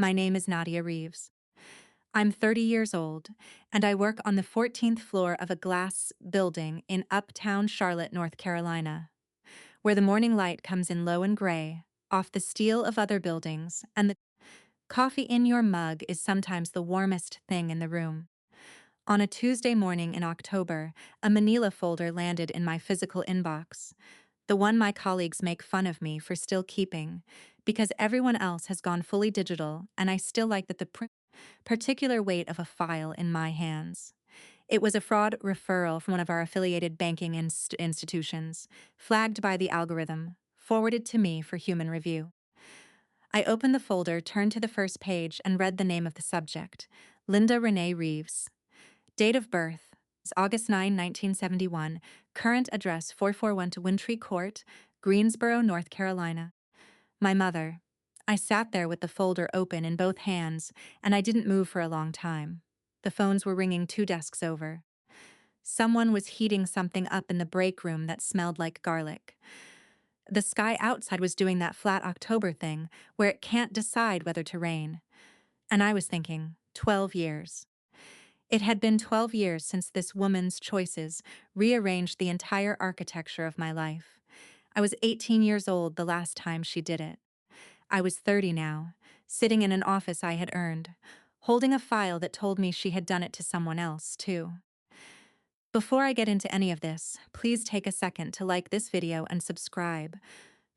My name is Nadia Reeves. I'm 30 years old, and I work on the 14th floor of a glass building in uptown Charlotte, North Carolina, where the morning light comes in low and gray, off the steel of other buildings, and the coffee in your mug is sometimes the warmest thing in the room. On a Tuesday morning in October, a manila folder landed in my physical inbox, the one my colleagues make fun of me for still keeping, because everyone else has gone fully digital and I still like that the particular weight of a file in my hands. It was a fraud referral from one of our affiliated banking institutions, flagged by the algorithm, forwarded to me for human review. I opened the folder, turned to the first page, and read the name of the subject, Linda Renee Reeves. Date of birth is August 9, 1971. Current address 441 Wintry Court, Greensboro, North Carolina. My mother. I sat there with the folder open in both hands, and I didn't move for a long time. The phones were ringing 2 desks over. Someone was heating something up in the break room that smelled like garlic. The sky outside was doing that flat October thing where it can't decide whether to rain. And I was thinking, 12 years. It had been 12 years since this woman's choices rearranged the entire architecture of my life. I was 18 years old the last time she did it. I was 30 now, sitting in an office I had earned, holding a file that told me she had done it to someone else, too. Before I get into any of this, please take a second to like this video and subscribe,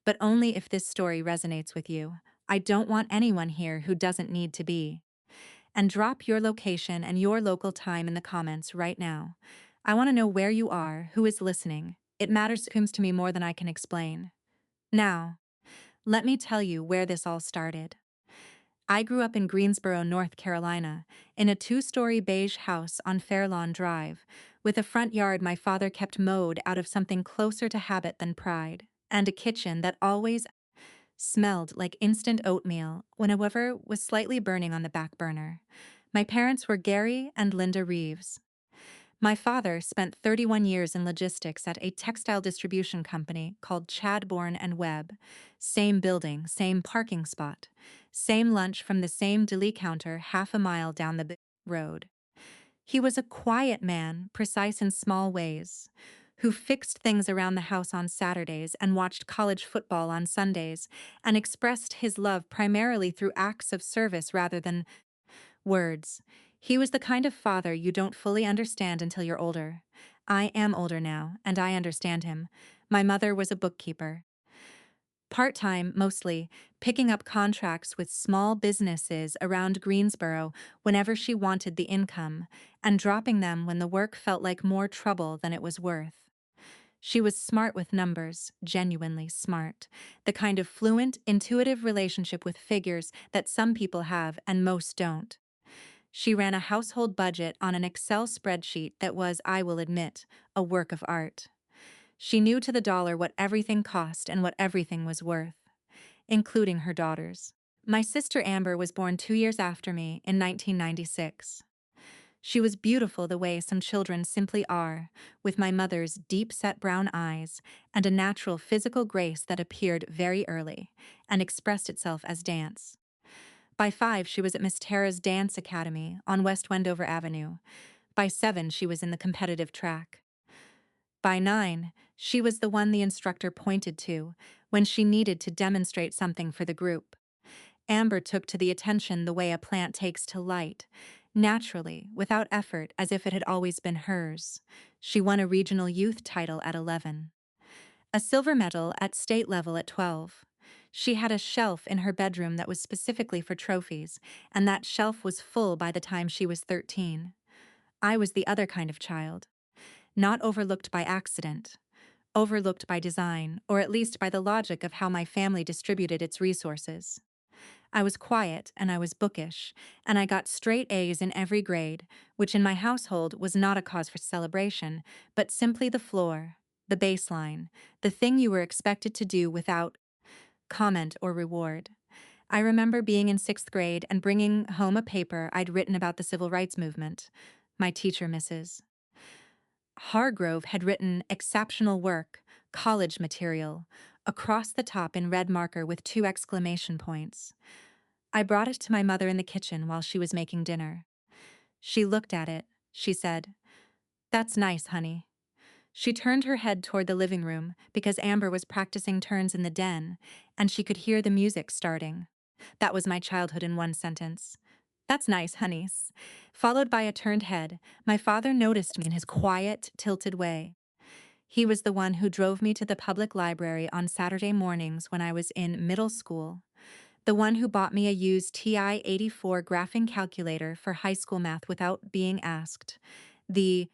but only if this story resonates with you. I don't want anyone here who doesn't need to be. And drop your location and your local time in the comments right now. I want to know where you are, who is listening. It matters to me more than I can explain. Now, let me tell you where this all started. I grew up in Greensboro, North Carolina, in a 2-story beige house on Fairlawn Drive, with a front yard my father kept mowed out of something closer to habit than pride, and a kitchen that always smelled like instant oatmeal whenever was slightly burning on the back burner. My parents were Gary and Linda Reeves. My father spent 31 years in logistics at a textile distribution company called Chadbourne and Webb. Same building, same parking spot, same lunch from the same deli counter half a mile down the road. He was a quiet man, precise in small ways, who fixed things around the house on Saturdays and watched college football on Sundays, and expressed his love primarily through acts of service rather than words. He was the kind of father you don't fully understand until you're older. I am older now, and I understand him. My mother was a bookkeeper. Part-time, mostly, picking up contracts with small businesses around Greensboro whenever she wanted the income, and dropping them when the work felt like more trouble than it was worth. She was smart with numbers, genuinely smart, the kind of fluent, intuitive relationship with figures that some people have and most don't. She ran a household budget on an Excel spreadsheet that was, I will admit, a work of art. She knew to the dollar what everything cost and what everything was worth, including her daughters. My sister Amber was born 2 years after me in 1996. She was beautiful the way some children simply are, with my mother's deep-set brown eyes and a natural physical grace that appeared very early and expressed itself as dance. By 5, she was at Miss Tara's Dance Academy on West Wendover Avenue. By 7, she was in the competitive track. By 9, she was the one the instructor pointed to when she needed to demonstrate something for the group. Amber took to the attention the way a plant takes to light, naturally, without effort, as if it had always been hers. She won a regional youth title at 11. A silver medal at state level at 12. She had a shelf in her bedroom that was specifically for trophies, and that shelf was full by the time she was 13. I was the other kind of child. Not overlooked by accident. Overlooked by design, or at least by the logic of how my family distributed its resources. I was quiet and I was bookish, and I got straight A's in every grade, which in my household was not a cause for celebration, but simply the floor, the baseline, the thing you were expected to do without comment or reward. I remember being in 6th grade and bringing home a paper I'd written about the civil rights movement. My teacher, Mrs. Hargrove, had written exceptional work, college material, across the top in red marker with 2 exclamation points. I brought it to my mother in the kitchen while she was making dinner. She looked at it. She said, "That's nice, honey." She turned her head toward the living room because Amber was practicing turns in the den, and she could hear the music starting. That was my childhood in one sentence. "That's nice, honeys." Followed by a turned head, my father noticed me in his quiet, tilted way. He was the one who drove me to the public library on Saturday mornings when I was in middle school. The one who bought me a used TI-84 graphing calculator for high school math without being asked. The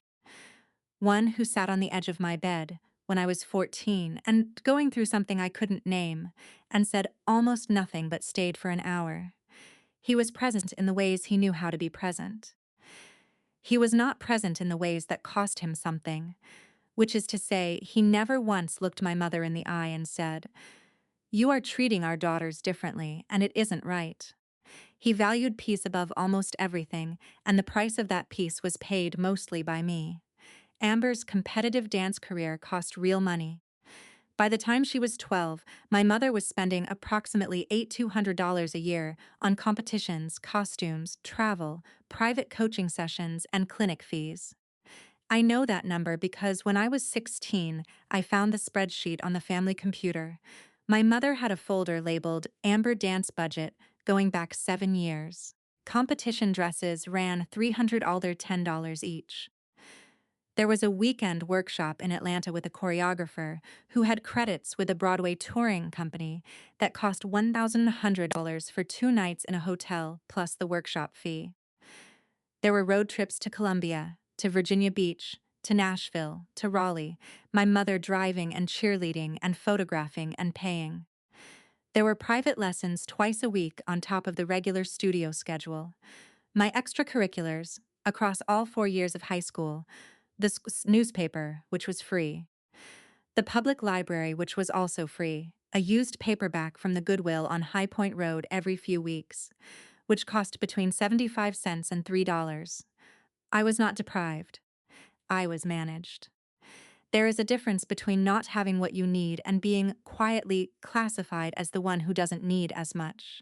one who sat on the edge of my bed when I was 14 and going through something I couldn't name and said almost nothing but stayed for an hour. He was present in the ways he knew how to be present. He was not present in the ways that cost him something, which is to say, he never once looked my mother in the eye and said, "You are treating our daughters differently, and it isn't right." He valued peace above almost everything, and the price of that peace was paid mostly by me. Amber's competitive dance career cost real money. By the time she was 12, my mother was spending approximately $8,200 a year on competitions, costumes, travel, private coaching sessions, and clinic fees. I know that number because when I was 16, I found the spreadsheet on the family computer. My mother had a folder labeled Amber Dance Budget going back 7 years. Competition dresses ran $300 $10 each. There was a weekend workshop in Atlanta with a choreographer who had credits with a Broadway touring company that cost $1,100 for 2 nights in a hotel plus the workshop fee. There were road trips to Columbia, to Virginia Beach, to Nashville, to Raleigh, my mother driving and cheerleading and photographing and paying. There were private lessons twice a week on top of the regular studio schedule. My extracurriculars, across all 4 years of high school, the newspaper, which was free, the public library, which was also free, a used paperback from the Goodwill on High Point Road every few weeks, which cost between 75 cents and $3. I was not deprived. I was managed. There is a difference between not having what you need and being quietly classified as the one who doesn't need as much.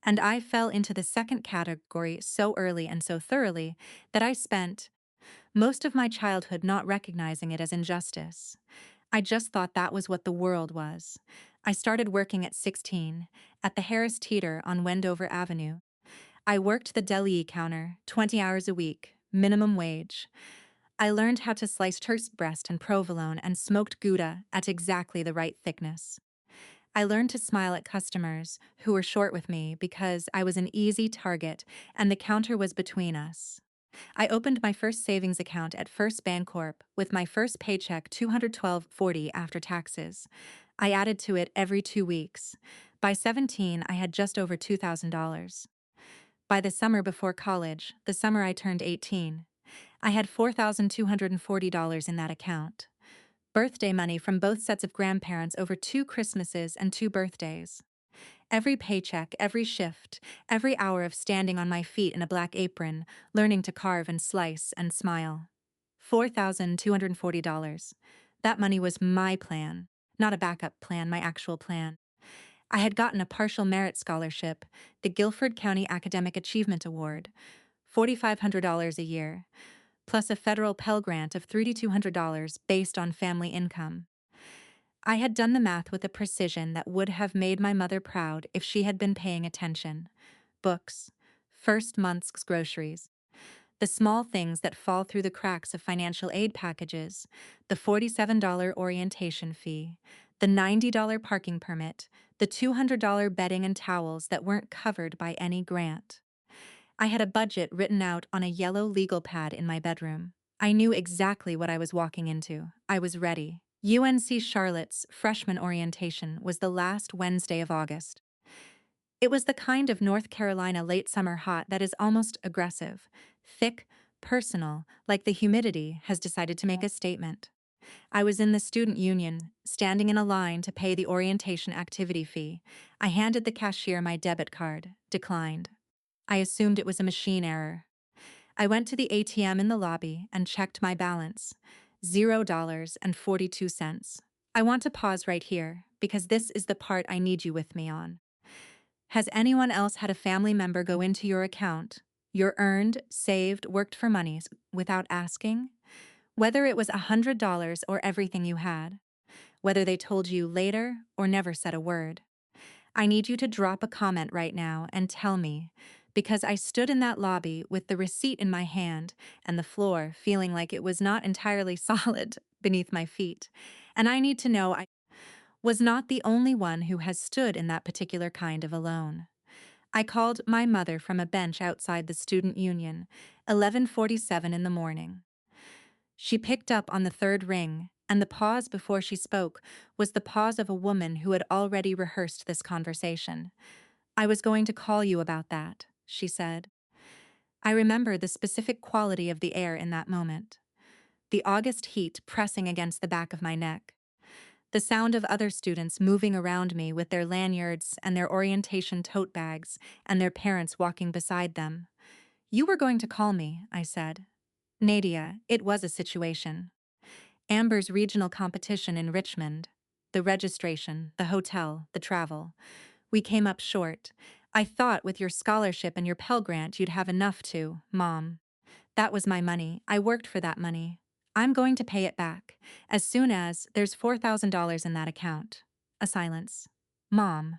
And I fell into the second category so early and so thoroughly that I spent most of my childhood not recognizing it as injustice. I just thought that was what the world was. I started working at 16 at the Harris Teeter on Wendover Avenue. I worked the deli counter 20 hours a week, minimum wage. I learned how to slice turkey breast and provolone and smoked Gouda at exactly the right thickness. I learned to smile at customers who were short with me because I was an easy target and the counter was between us. I opened my first savings account at First Bancorp with my first paycheck $212.40 after taxes. I added to it every 2 weeks. By 17, I had just over $2,000. By the summer before college, the summer I turned 18, I had $4,240 in that account. Birthday money from both sets of grandparents over 2 Christmases and 2 birthdays. Every paycheck, every shift, every hour of standing on my feet in a black apron, learning to carve and slice and smile. $4,240. That money was my plan, not a backup plan, my actual plan. I had gotten a partial merit scholarship, the Guilford County Academic Achievement Award, $4,500 a year, plus a federal Pell Grant of $3,200 based on family income. I had done the math with a precision that would have made my mother proud if she had been paying attention. Books, first month's groceries, the small things that fall through the cracks of financial aid packages, the $47 orientation fee, the $90 parking permit, the $200 bedding and towels that weren't covered by any grant. I had a budget written out on a yellow legal pad in my bedroom. I knew exactly what I was walking into. I was ready. UNC Charlotte's freshman orientation was the last Wednesday of August. It was the kind of North Carolina late summer hot that is almost aggressive, thick, personal, like the humidity has decided to make a statement. I was in the student union, standing in a line to pay the orientation activity fee. I handed the cashier my debit card, declined. I assumed it was a machine error. I went to the ATM in the lobby and checked my balance, $0.42. I want to pause right here because this is the part I need you with me on. Has anyone else had a family member go into your account, your earned, saved, worked for monies, without asking? Whether it was $100 or everything you had, whether they told you later or never said a word. I need you to drop a comment right now and tell me, because I stood in that lobby with the receipt in my hand and the floor feeling like it was not entirely solid beneath my feet. And I need to know I was not the only one who has stood in that particular kind of alone. I called my mother from a bench outside the student union, 11:47 in the morning. She picked up on the third ring, and the pause before she spoke was the pause of a woman who had already rehearsed this conversation. "I was going to call you about that," she said. I remember the specific quality of the air in that moment. The August heat pressing against the back of my neck. The sound of other students moving around me with their lanyards and their orientation tote bags and their parents walking beside them. "You were going to call me," I said. "Nadia, it was a situation. Amber's regional competition in Richmond. The registration, the hotel, the travel. We came up short. I thought with your scholarship and your Pell Grant you'd have enough to, Mom. That was my money. I worked for that money. I'm going to pay it back, as soon as there's $4,000 in that account." A silence. "Mom,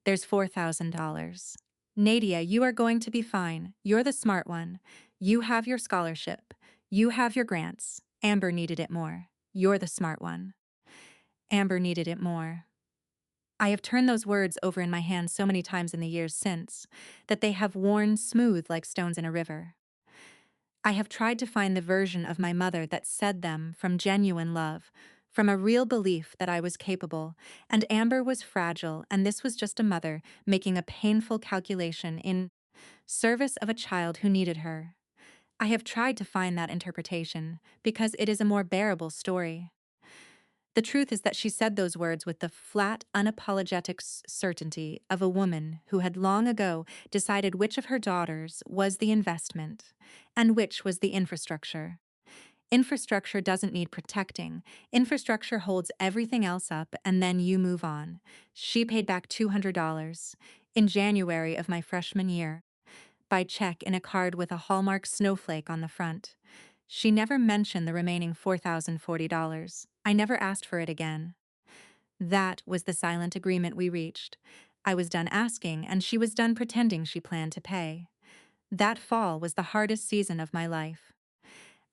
there's $4,000. Nadia, you are going to be fine. You're the smart one. You have your scholarship. You have your grants. Amber needed it more. You're the smart one. Amber needed it more." I have turned those words over in my hand so many times in the years since that they have worn smooth like stones in a river. I have tried to find the version of my mother that said them from genuine love, from a real belief that I was capable, and Amber was fragile, and this was just a mother making a painful calculation in service of a child who needed her. I have tried to find that interpretation because it is a more bearable story. The truth is that she said those words with the flat, unapologetic certainty of a woman who had long ago decided which of her daughters was the investment and which was the infrastructure. Infrastructure doesn't need protecting. Infrastructure holds everything else up, and then you move on. She paid back $200 in January of my freshman year by check in a card with a Hallmark snowflake on the front. She never mentioned the remaining $4,040. I never asked for it again. That was the silent agreement we reached. I was done asking, and she was done pretending she planned to pay. That fall was the hardest season of my life.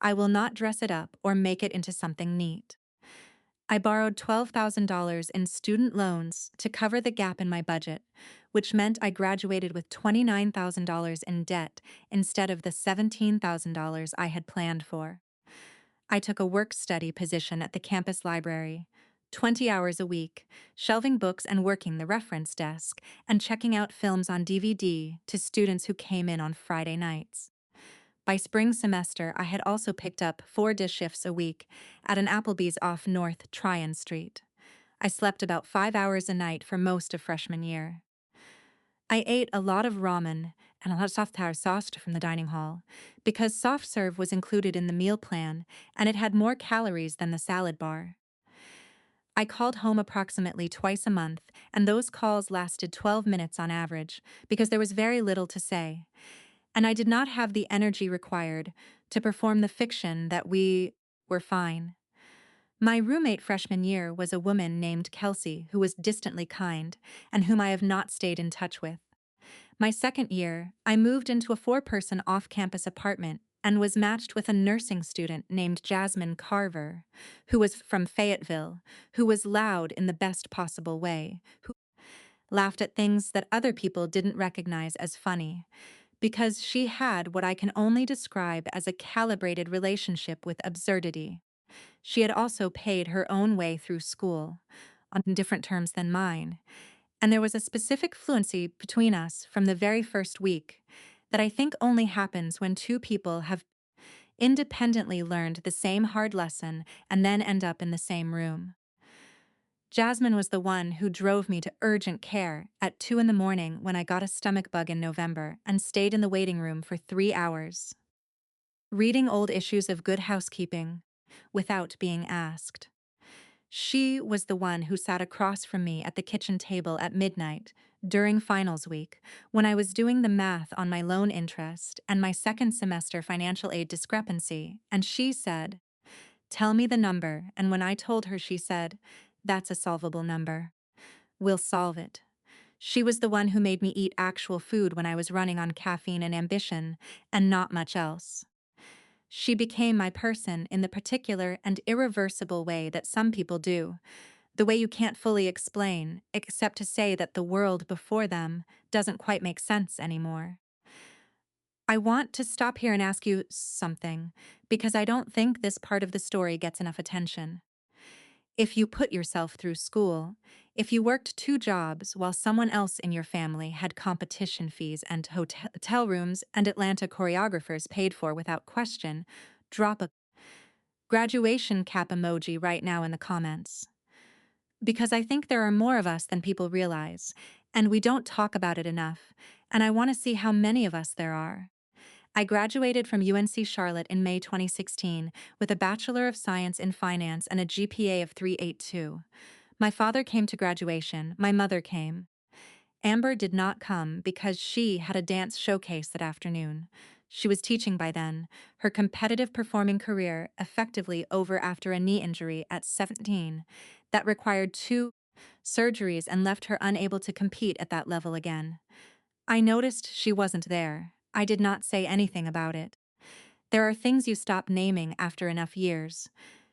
I will not dress it up or make it into something neat. I borrowed $12,000 in student loans to cover the gap in my budget, which meant I graduated with $29,000 in debt instead of the $17,000 I had planned for. I took a work-study position at the campus library, 20 hours a week, shelving books and working the reference desk, and checking out films on DVD to students who came in on Friday nights. By spring semester, I had also picked up 4 dish shifts a week at an Applebee's off North Tryon Street. I slept about 5 hours a night for most of freshman year. I ate a lot of ramen and a lot of soft sour sauce from the dining hall because soft serve was included in the meal plan and it had more calories than the salad bar. I called home approximately twice a month, and those calls lasted 12 minutes on average because there was very little to say, and I did not have the energy required to perform the fiction that we were fine. My roommate freshman year was a woman named Kelsey who was distantly kind and whom I have not stayed in touch with. My second year, I moved into a 4-person off-campus apartment and was matched with a nursing student named Jasmine Carver, who was from Fayetteville, who was loud in the best possible way, who laughed at things that other people didn't recognize as funny, because she had what I can only describe as a calibrated relationship with absurdity. She had also paid her own way through school, on different terms than mine, and there was a specific fluency between us from the very first week that I think only happens when two people have independently learned the same hard lesson and then end up in the same room. Jasmine was the one who drove me to urgent care at 2 in the morning when I got a stomach bug in November and stayed in the waiting room for 3 hours, reading old issues of Good Housekeeping without being asked. She was the one who sat across from me at the kitchen table at midnight during finals week when I was doing the math on my loan interest and my second semester financial aid discrepancy, and she said, "Tell me the number," and when I told her, she said, "That's a solvable number. We'll solve it." She was the one who made me eat actual food when I was running on caffeine and ambition, and not much else. She became my person in the particular and irreversible way that some people do, the way you can't fully explain, except to say that the world before them doesn't quite make sense anymore. I want to stop here and ask you something, because I don't think this part of the story gets enough attention. If you put yourself through school, if you worked two jobs while someone else in your family had competition fees and hotel rooms and Atlanta choreographers paid for without question, drop a graduation cap emoji right now in the comments. Because I think there are more of us than people realize, and we don't talk about it enough, and I want to see how many of us there are. I graduated from UNC Charlotte in May 2016 with a Bachelor of Science in Finance and a GPA of 3.82. My father came to graduation, my mother came. Amber did not come because she had a dance showcase that afternoon. She was teaching by then, her competitive performing career effectively over after a knee injury at 17 that required two surgeries and left her unable to compete at that level again. I noticed she wasn't there. I did not say anything about it. There are things you stop naming after enough years,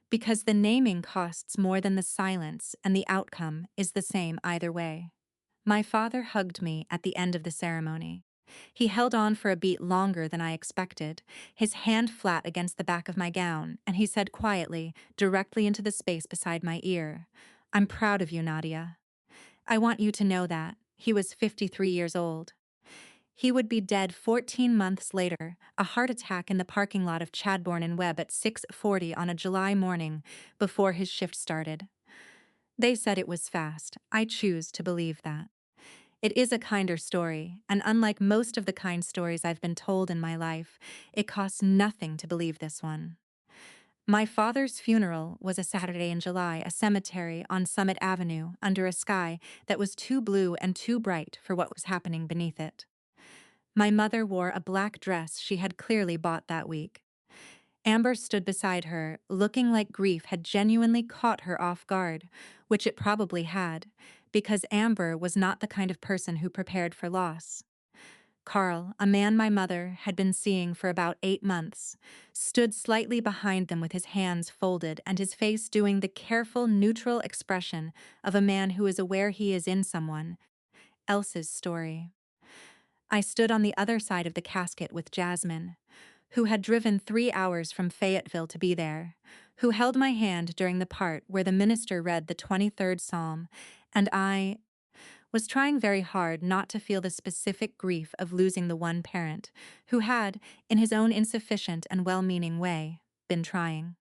because the naming costs more than the silence, and the outcome is the same either way. My father hugged me at the end of the ceremony. He held on for a beat longer than I expected, his hand flat against the back of my gown, and he said quietly, directly into the space beside my ear, "I'm proud of you, Nadia. I want you to know that." He was 53 years old. He would be dead 14 months later, a heart attack in the parking lot of Chadbourne and Webb at 6:40 on a July morning before his shift started. They said it was fast. I choose to believe that. It is a kinder story, and unlike most of the kind stories I've been told in my life, it costs nothing to believe this one. My father's funeral was a Saturday in July, a cemetery on Summit Avenue under a sky that was too blue and too bright for what was happening beneath it. My mother wore a black dress she had clearly bought that week. Amber stood beside her, looking like grief had genuinely caught her off guard, which it probably had, because Amber was not the kind of person who prepared for loss. Carl, a man my mother had been seeing for about 8 months, stood slightly behind them with his hands folded and his face doing the careful, neutral expression of a man who is aware he is in someone else's story. I stood on the other side of the casket with Jasmine, who had driven 3 hours from Fayetteville to be there, who held my hand during the part where the minister read the 23rd Psalm, and I was trying very hard not to feel the specific grief of losing the one parent who had, in his own insufficient and well-meaning way, been trying.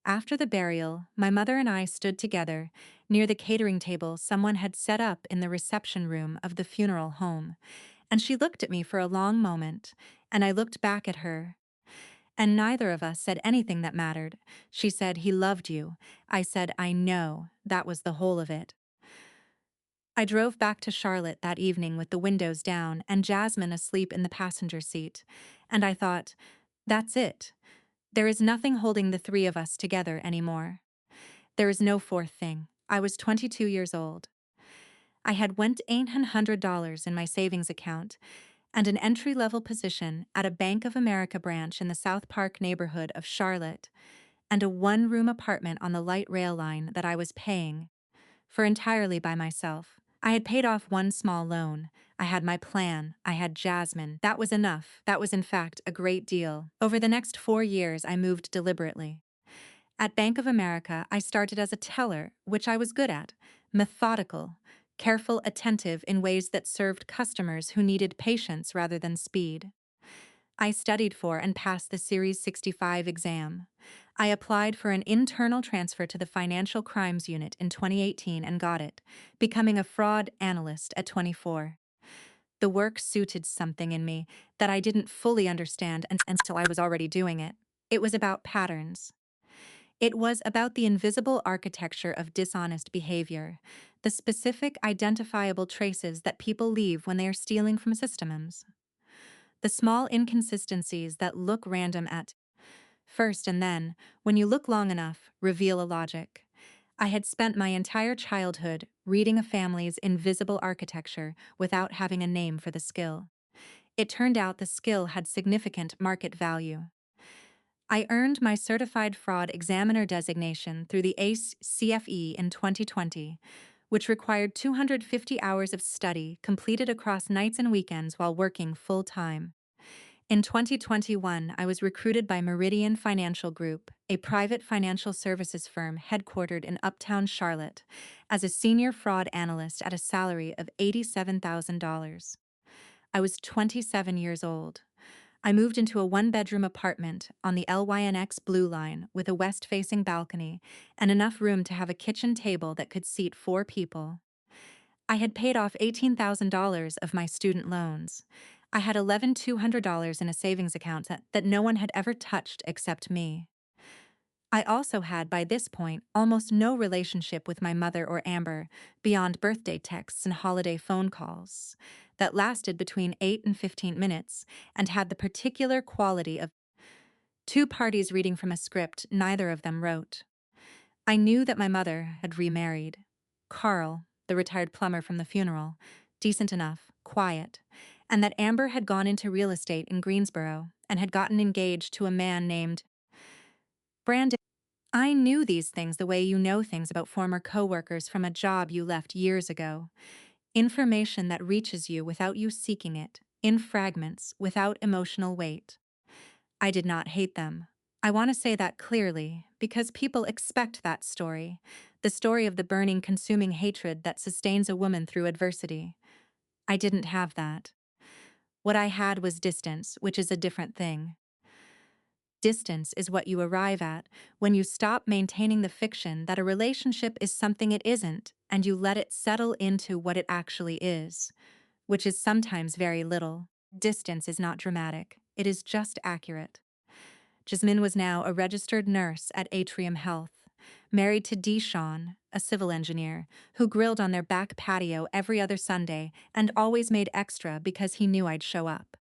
After the burial, my mother and I stood together near the catering table someone had set up in the reception room of the funeral home, and she looked at me for a long moment, and I looked back at her. And neither of us said anything that mattered. She said, "He loved you." I said, "I know." That was the whole of it. I drove back to Charlotte that evening with the windows down and Jasmine asleep in the passenger seat, and I thought, that's it. There is nothing holding the three of us together anymore. There is no fourth thing. I was 22 years old. I had went $800 in my savings account and an entry-level position at a Bank of America branch in the South Park neighborhood of Charlotte, and a one-room apartment on the light rail line that I was paying for entirely by myself. I had paid off one small loan. I had my plan. I had Jasmine. That was enough. That was, in fact, a great deal. Over the next 4 years, I moved deliberately. At Bank of America, I started as a teller, which I was good at, methodical, careful, attentive in ways that served customers who needed patience rather than speed. I studied for and passed the Series 65 exam. I applied for an internal transfer to the Financial Crimes Unit in 2018 and got it, becoming a fraud analyst at 24. The work suited something in me that I didn't fully understand until I was already doing it. It was about patterns. It was about the invisible architecture of dishonest behavior, the specific identifiable traces that people leave when they are stealing from systems, the small inconsistencies that look random at first and then, when you look long enough, reveal a logic. I had spent my entire childhood reading a family's invisible architecture without having a name for the skill. It turned out the skill had significant market value. I earned my Certified Fraud Examiner designation through the ACE CFE in 2020, which required 250 hours of study completed across nights and weekends while working full-time. In 2021, I was recruited by Meridian Financial Group, a private financial services firm headquartered in Uptown Charlotte, as a senior fraud analyst at a salary of $87,000. I was 27 years old. I moved into a one-bedroom apartment on the LYNX Blue Line with a west-facing balcony and enough room to have a kitchen table that could seat 4 people. I had paid off $18,000 of my student loans. I had $11,200 in a savings account that no one had ever touched except me. I also had, by this point, almost no relationship with my mother or Amber beyond birthday texts and holiday phone calls that lasted between 8 and 15 minutes and had the particular quality of 2 parties reading from a script neither of them wrote. I knew that my mother had remarried. Carl, the retired plumber from the funeral, decent enough, quiet, and that Amber had gone into real estate in Greensboro and had gotten engaged to a man named Brandon. I knew these things the way you know things about former coworkers from a job you left years ago. Information that reaches you without you seeking it, in fragments, without emotional weight. I did not hate them. I want to say that clearly, because people expect that story, the story of the burning, consuming hatred that sustains a woman through adversity. I didn't have that. What I had was distance, which is a different thing. Distance is what you arrive at when you stop maintaining the fiction that a relationship is something it isn't and you let it settle into what it actually is, which is sometimes very little. Distance is not dramatic, it is just accurate. Jasmine was now a registered nurse at Atrium Health, married to Deshawn, a civil engineer, who grilled on their back patio every other Sunday and always made extra because he knew I'd show up.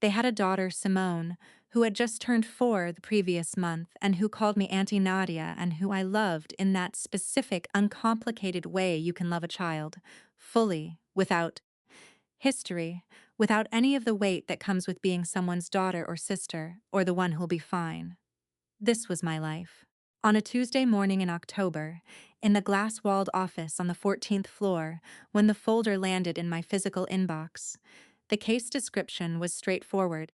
They had a daughter, Simone, who had just turned 4 the previous month and who called me Auntie Nadia and who I loved in that specific, uncomplicated way you can love a child, fully, without history, without any of the weight that comes with being someone's daughter or sister, or the one who'll be fine. This was my life. On a Tuesday morning in October, in the glass-walled office on the 14th floor, when the folder landed in my physical inbox, the case description was straightforward.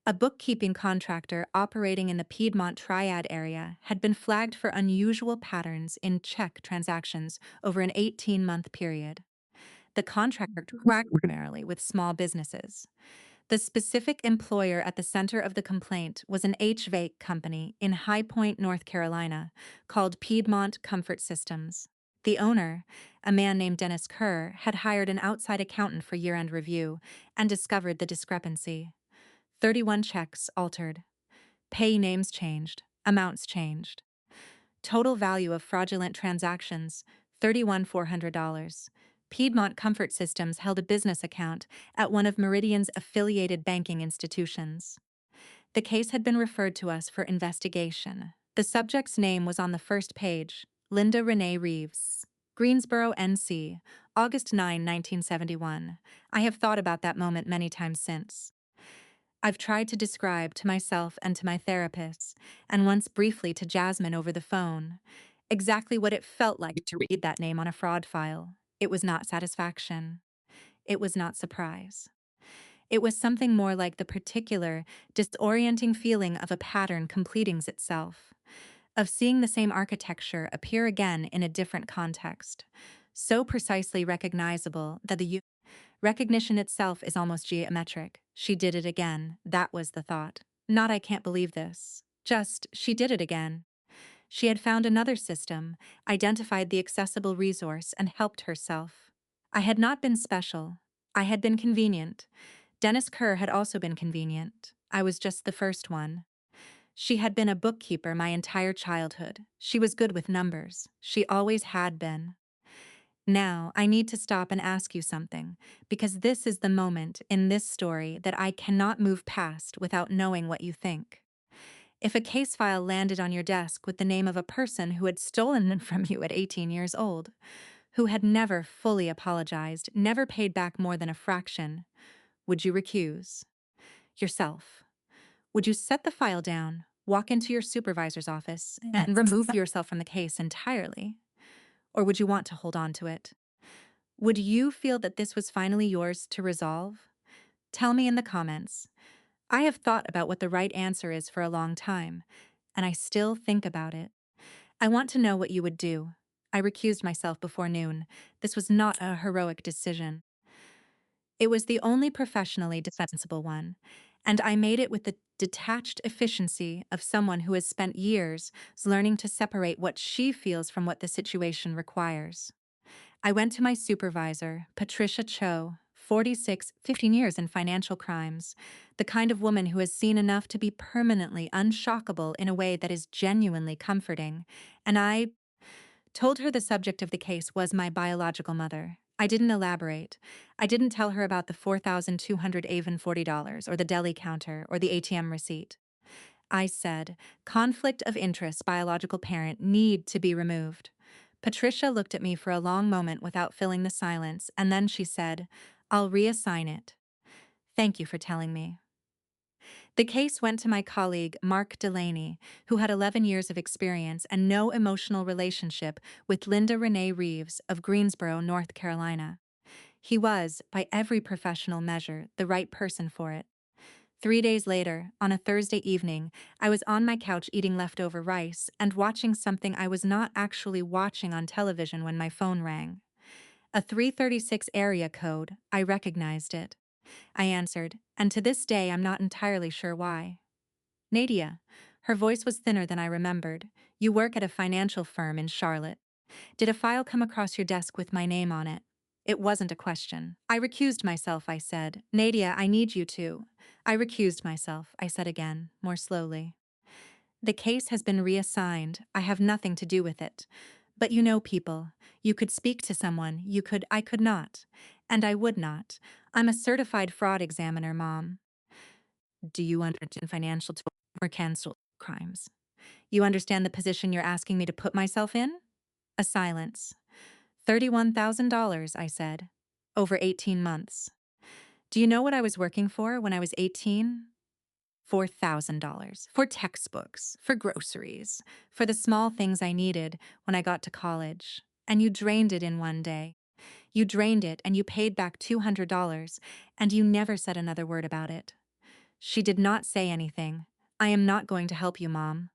A bookkeeping contractor operating in the Piedmont Triad area had been flagged for unusual patterns in check transactions over an 18-month period. The contractor tracked primarily with small businesses. The specific employer at the center of the complaint was an HVAC company in High Point, North Carolina, called Piedmont Comfort Systems. The owner, a man named Dennis Kerr, had hired an outside accountant for year-end review and discovered the discrepancy. 31 checks altered. Pay names changed. Amounts changed. Total value of fraudulent transactions, $31,400. Piedmont Comfort Systems held a business account at one of Meridian's affiliated banking institutions. The case had been referred to us for investigation. The subject's name was on the first page, Linda Renee Reeves. Greensboro, NC, August 9, 1971. I have thought about that moment many times since. I've tried to describe to myself and to my therapists, and once briefly to Jasmine over the phone, exactly what it felt like to read that name on a fraud file. It was not satisfaction. It was not surprise. It was something more like the particular, disorienting feeling of a pattern completing itself, of seeing the same architecture appear again in a different context, so precisely recognizable that the recognition itself is almost geometric. She did it again. That was the thought. Not I can't believe this. Just, she did it again. She had found another system, identified the accessible resource, and helped herself. I had not been special. I had been convenient. Dennis Kerr had also been convenient. I was just the first one. She had been a bookkeeper my entire childhood. She was good with numbers. She always had been. Now, I need to stop and ask you something, because this is the moment in this story that I cannot move past without knowing what you think. If a case file landed on your desk with the name of a person who had stolen it from you at 18 years old, who had never fully apologized, never paid back more than a fraction, would you recuse yourself? Would you set the file down, walk into your supervisor's office, and remove yourself from the case entirely? Or would you want to hold on to it? Would you feel that this was finally yours to resolve? Tell me in the comments. I have thought about what the right answer is for a long time, and I still think about it. I want to know what you would do. I recused myself before noon. This was not a heroic decision. It was the only professionally defensible one, and I made it with the detached efficiency of someone who has spent years learning to separate what she feels from what the situation requires. I went to my supervisor, Patricia Cho, 46, 15 years in financial crimes, the kind of woman who has seen enough to be permanently unshockable in a way that is genuinely comforting, and I told her the subject of the case was my biological mother. I didn't elaborate. I didn't tell her about the $4,240 or the deli counter or the ATM receipt. I said, conflict of interest biological parent need to be removed. Patricia looked at me for a long moment without filling the silence, and then she said, I'll reassign it. Thank you for telling me. The case went to my colleague, Mark Delaney, who had 11 years of experience and no emotional relationship with Linda Renee Reeves of Greensboro, North Carolina. He was, by every professional measure, the right person for it. 3 days later, on a Thursday evening, I was on my couch eating leftover rice and watching something I was not actually watching on television when my phone rang. A 336 area code, I recognized it. I answered, and to this day I'm not entirely sure why. Nadia. Her voice was thinner than I remembered. You work at a financial firm in Charlotte. Did a file come across your desk with my name on it? It wasn't a question. I recused myself, I said. Nadia, I need you to. I recused myself, I said again, more slowly. The case has been reassigned. I have nothing to do with it. But you know people. You could speak to someone. I could not. And I would not. I'm a certified fraud examiner, Mom. Do you understand financial or cancel crimes? You understand the position you're asking me to put myself in? A silence. $31,000, I said. Over 18 months. Do you know what I was working for when I was 18? $4,000. For textbooks, for groceries, for the small things I needed when I got to college. And you drained it in one day. You drained it and you paid back $200, and you never said another word about it. She did not say anything. I am not going to help you, Mom.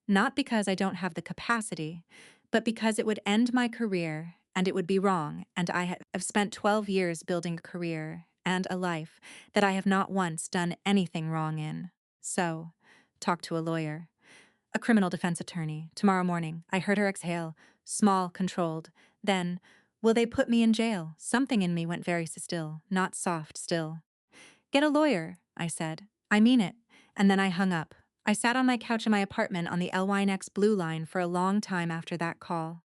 Not because I don't have the capacity, but because it would end my career, and it would be wrong, and I have spent 12 years building a career and a life that I have not once done anything wrong in. So, talk to a lawyer. A criminal defense attorney. Tomorrow morning. I heard her exhale, small, controlled. Then, will they put me in jail? Something in me went very still, not soft still. Get a lawyer, I said. I mean it. And then I hung up. I sat on my couch in my apartment on the LYNX Blue Line for a long time after that call.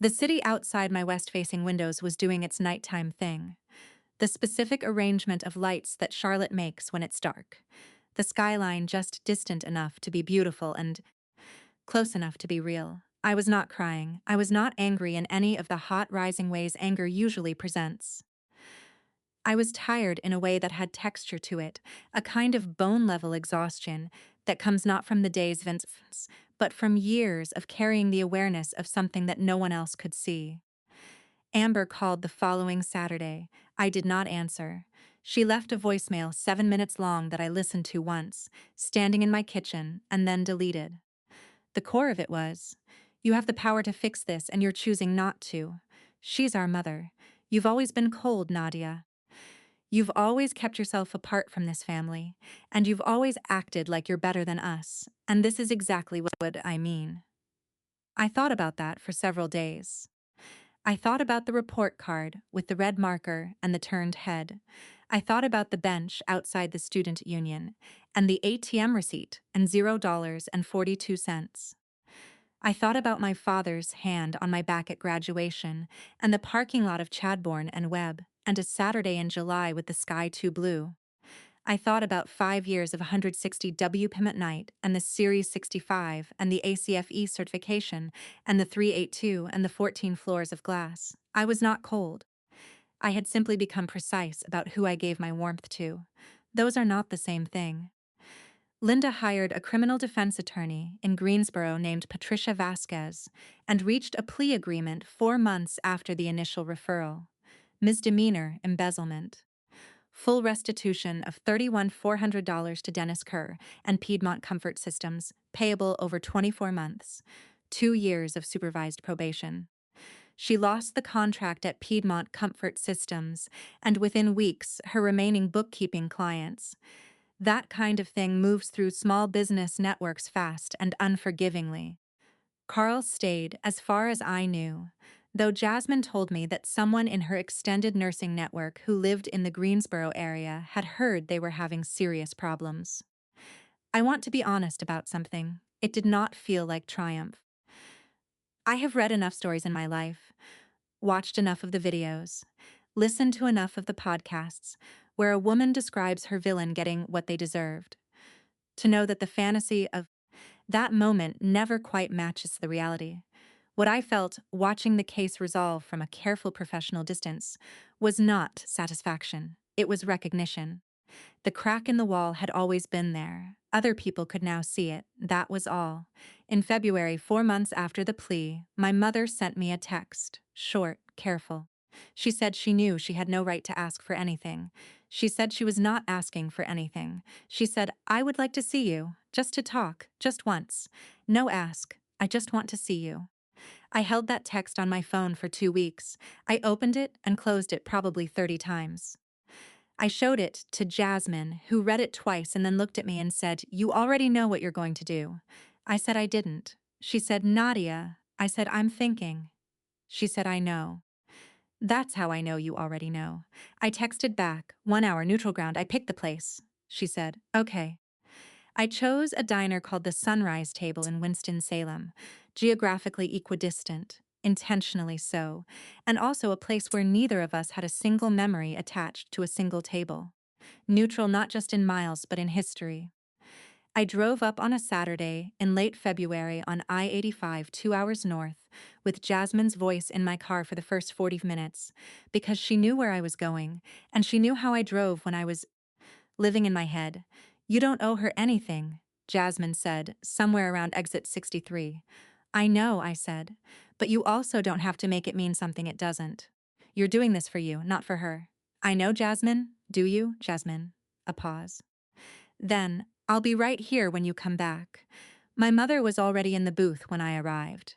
The city outside my west-facing windows was doing its nighttime thing. The specific arrangement of lights that Charlotte makes when it's dark. The skyline just distant enough to be beautiful and close enough to be real. I was not crying. I was not angry in any of the hot, rising ways anger usually presents. I was tired in a way that had texture to it, a kind of bone-level exhaustion that comes not from the day's events, but from years of carrying the awareness of something that no one else could see. Amber called the following Saturday. I did not answer. She left a voicemail 7 minutes long that I listened to once, standing in my kitchen, and then deleted. The core of it was, you have the power to fix this and you're choosing not to. She's our mother. You've always been cold, Nadia. You've always kept yourself apart from this family, and you've always acted like you're better than us, and this is exactly what I mean. I thought about that for several days. I thought about the report card with the red marker and the turned head. I thought about the bench outside the student union, and the ATM receipt, and $0.42. I thought about my father's hand on my back at graduation, and the parking lot of Chadbourne and Webb, and a Saturday in July with the sky too blue. I thought about 5 years of 160 WPIM at night, and the Series 65, and the ACFE certification, and the 382, and the 14 floors of glass. I was not cold. I had simply become precise about who I gave my warmth to. Those are not the same thing. Linda hired a criminal defense attorney in Greensboro named Patricia Vasquez and reached a plea agreement 4 months after the initial referral. Misdemeanor embezzlement. Full restitution of $31,400 to Dennis Kerr and Piedmont Comfort Systems, payable over 24 months. 2 years of supervised probation. She lost the contract at Piedmont Comfort Systems, and within weeks, her remaining bookkeeping clients. That kind of thing moves through small business networks fast and unforgivingly. Carl stayed as far as I knew, though Jasmine told me that someone in her extended nursing network who lived in the Greensboro area had heard they were having serious problems. I want to be honest about something. It did not feel like triumph. I have read enough stories in my life, watched enough of the videos, listened to enough of the podcasts where a woman describes her villain getting what they deserved, to know that the fantasy of that moment never quite matches the reality. What I felt watching the case resolve from a careful professional distance was not satisfaction. It was recognition. The crack in the wall had always been there. Other people could now see it. That was all. In February, 4 months after the plea, my mother sent me a text. Short, careful. She said she knew she had no right to ask for anything. She said she was not asking for anything. She said, "I would like to see you, just to talk, just once. No ask. I just want to see you." I held that text on my phone for 2 weeks. I opened it and closed it probably 30 times. I showed it to Jasmine, who read it twice and then looked at me and said, "You already know what you're going to do." I said I didn't. She said, "Nadia." I said, "I'm thinking." She said, "I know." "That's how I know you already know." I texted back, 1 hour neutral ground, I picked the place. She said, "Okay." I chose a diner called the Sunrise Table in Winston-Salem, geographically equidistant, intentionally so, and also a place where neither of us had a single memory attached to a single table. Neutral not just in miles, but in history. I drove up on a Saturday in late February on I-85 2 hours north, with Jasmine's voice in my car for the first 40 minutes, because she knew where I was going, and she knew how I drove when I was living in my head. "You don't owe her anything," Jasmine said, somewhere around exit 63. "I know," I said, "but you also don't have to make it mean something it doesn't. You're doing this for you, not for her." "I know, Jasmine. Do you, Jasmine?" A pause. Then, "I'll be right here when you come back." My mother was already in the booth when I arrived.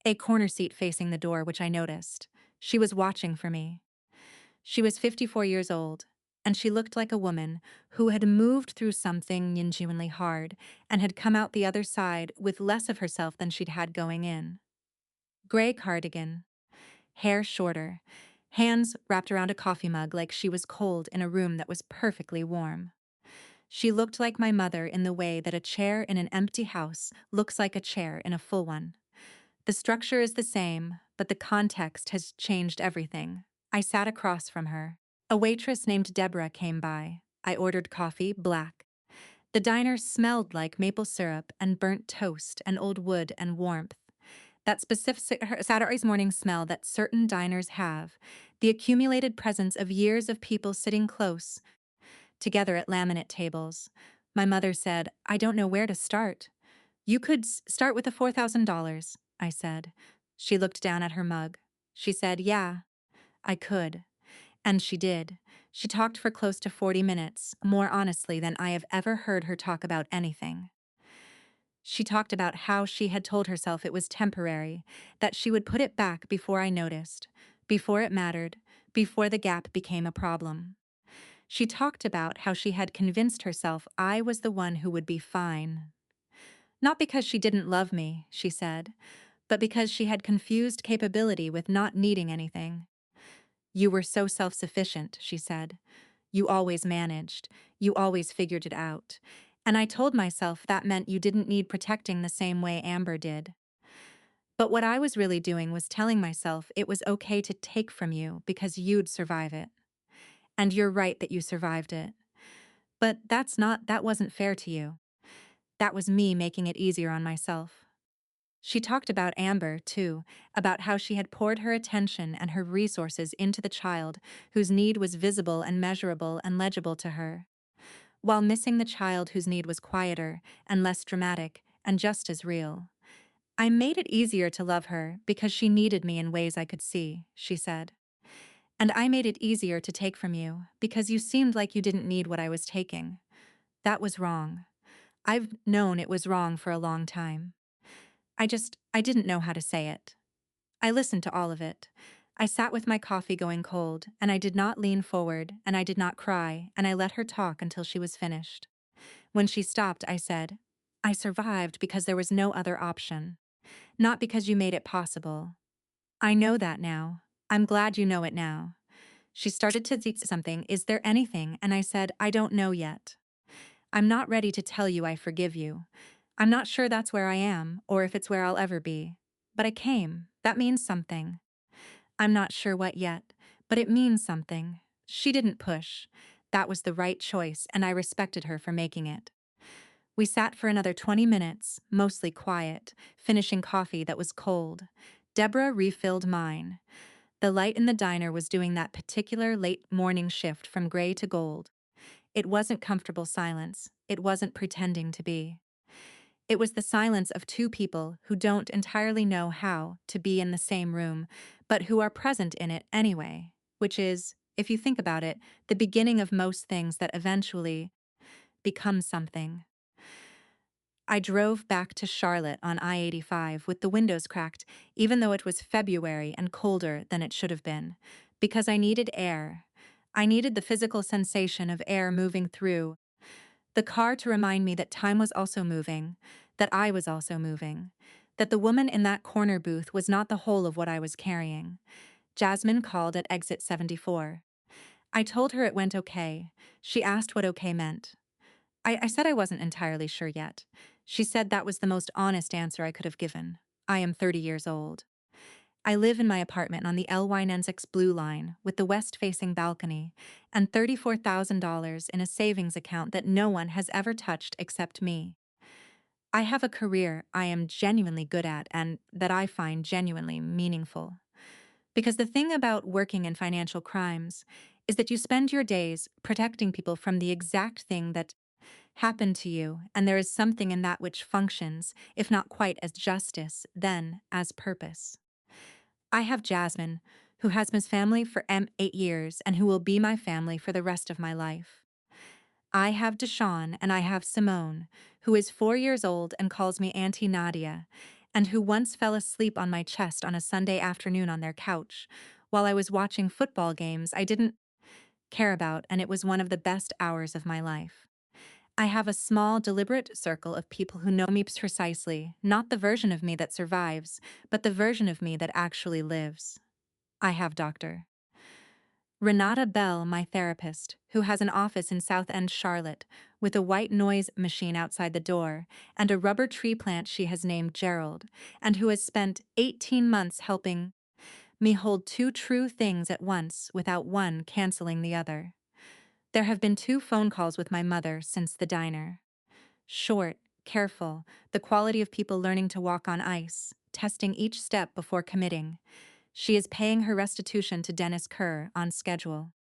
A corner seat facing the door, which I noticed. She was watching for me. She was 54 years old, and she looked like a woman who had moved through something genuinely hard and had come out the other side with less of herself than she'd had going in. Gray cardigan, hair shorter, hands wrapped around a coffee mug like she was cold in a room that was perfectly warm. She looked like my mother in the way that a chair in an empty house looks like a chair in a full one. The structure is the same, but the context has changed everything. I sat across from her. A waitress named Deborah came by. I ordered coffee, black. The diner smelled like maple syrup and burnt toast and old wood and warmth. That specific Saturday morning smell that certain diners have, the accumulated presence of years of people sitting close together at laminate tables. My mother said, "I don't know where to start." "You could start with the $4,000, I said. She looked down at her mug. She said, "Yeah, I could." And she did. She talked for close to 40 minutes, more honestly than I have ever heard her talk about anything. She talked about how she had told herself it was temporary, that she would put it back before I noticed, before it mattered, before the gap became a problem. She talked about how she had convinced herself I was the one who would be fine. Not because she didn't love me, she said, but because she had confused capability with not needing anything. "You were so self-sufficient," she said. You always managed. You always figured it out. And I told myself that meant you didn't need protecting the same way Amber did. But what I was really doing was telling myself it was okay to take from you because you'd survive it. And you're right that you survived it. But that wasn't fair to you. That was me making it easier on myself. She talked about Amber, too, about how she had poured her attention and her resources into the child whose need was visible and measurable and legible to her, while missing the child whose need was quieter and less dramatic and just as real. I made it easier to love her because she needed me in ways I could see, she said. And I made it easier to take from you because you seemed like you didn't need what I was taking. That was wrong. I've known it was wrong for a long time. I didn't know how to say it. I listened to all of it. I sat with my coffee going cold, and I did not lean forward, and I did not cry, and I let her talk until she was finished. When she stopped, I said, I survived because there was no other option. Not because you made it possible. I know that now. I'm glad you know it now. She started to say something, is there anything? And I said, I don't know yet. I'm not ready to tell you I forgive you. I'm not sure that's where I am, or if it's where I'll ever be. But I came. That means something. I'm not sure what yet, but it means something. She didn't push. That was the right choice, and I respected her for making it. We sat for another 20 minutes, mostly quiet, finishing coffee that was cold. Deborah refilled mine. The light in the diner was doing that particular late morning shift from gray to gold. It wasn't comfortable silence. It wasn't pretending to be. It was the silence of two people who don't entirely know how to be in the same room, but who are present in it anyway, which is, if you think about it, the beginning of most things that eventually become something. I drove back to Charlotte on I-85 with the windows cracked, even though it was February and colder than it should have been, because I needed air. I needed the physical sensation of air moving through the car to remind me that time was also moving, that I was also moving, that the woman in that corner booth was not the whole of what I was carrying. Jasmine called at exit 74. I told her it went okay. She asked what okay meant. I said I wasn't entirely sure yet. She said that was the most honest answer I could have given. I am 30 years old. I live in my apartment on the L-Winensix Blue Line with the west-facing balcony and $34,000 in a savings account that no one has ever touched except me. I have a career I am genuinely good at and that I find genuinely meaningful. Because the thing about working in financial crimes is that you spend your days protecting people from the exact thing that happened to you, and there is something in that which functions, if not quite as justice, then as purpose. I have Jasmine, who has been family for 8 years and who will be my family for the rest of my life. I have Deshawn and I have Simone, who is 4 years old and calls me Auntie Nadia, and who once fell asleep on my chest on a Sunday afternoon on their couch, while I was watching football games I didn't care about, and it was one of the best hours of my life. I have a small, deliberate circle of people who know me precisely, not the version of me that survives, but the version of me that actually lives. I have Dr. Renata Bell, my therapist, who has an office in South End, Charlotte, with a white noise machine outside the door and a rubber tree plant she has named Gerald, and who has spent 18 months helping me hold two true things at once without one canceling the other. There have been 2 phone calls with my mother since the diner. Short, careful, the quality of people learning to walk on ice, testing each step before committing. She is paying her restitution to Dennis Kerr on schedule.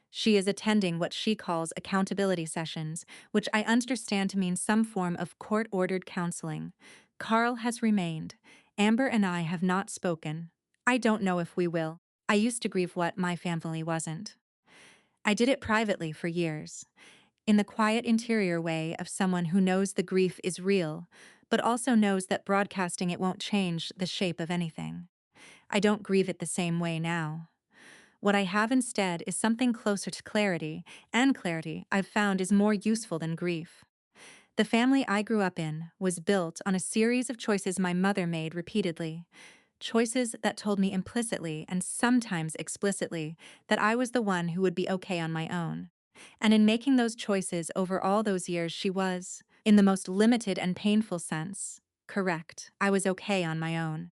She is attending what she calls accountability sessions, which I understand to mean some form of court-ordered counseling. Carl has remained. Amber and I have not spoken. I don't know if we will. I used to grieve what my family wasn't. I did it privately for years, in the quiet interior way of someone who knows the grief is real, but also knows that broadcasting it won't change the shape of anything. I don't grieve it the same way now. What I have instead is something closer to clarity, and clarity, I've found, is more useful than grief. The family I grew up in was built on a series of choices my mother made repeatedly, choices that told me implicitly and sometimes explicitly that I was the one who would be okay on my own. And in making those choices over all those years, she was, in the most limited and painful sense, correct. I was okay on my own.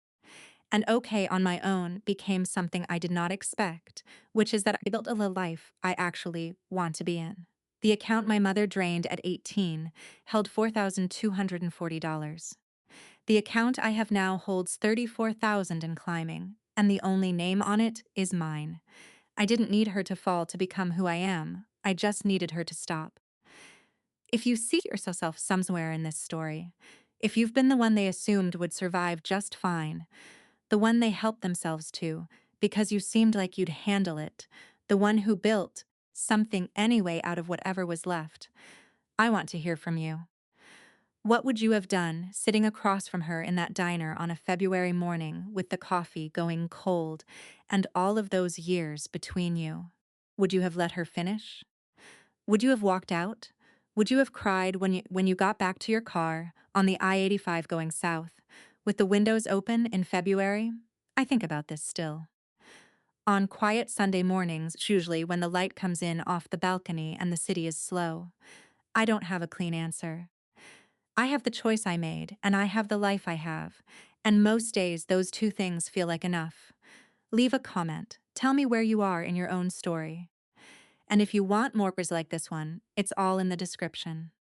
And okay on my own became something I did not expect, which is that I built a life I actually want to be in. The account my mother drained at 18 held $4,240. The account I have now holds 34,000 and climbing, and the only name on it is mine. I didn't need her to fall to become who I am. I just needed her to stop. If you see yourself somewhere in this story, if you've been the one they assumed would survive just fine, the one they helped themselves to because you seemed like you'd handle it, the one who built something anyway out of whatever was left, I want to hear from you. What would you have done sitting across from her in that diner on a February morning with the coffee going cold and all of those years between you? Would you have let her finish? Would you have walked out? Would you have cried when you got back to your car on the I-85 going south, with the windows open in February? I think about this still. On quiet Sunday mornings, usually when the light comes in off the balcony and the city is slow, I don't have a clean answer. I have the choice I made, and I have the life I have, and most days those two things feel like enough. Leave a comment. Tell me where you are in your own story. And if you want more like this one, it's all in the description.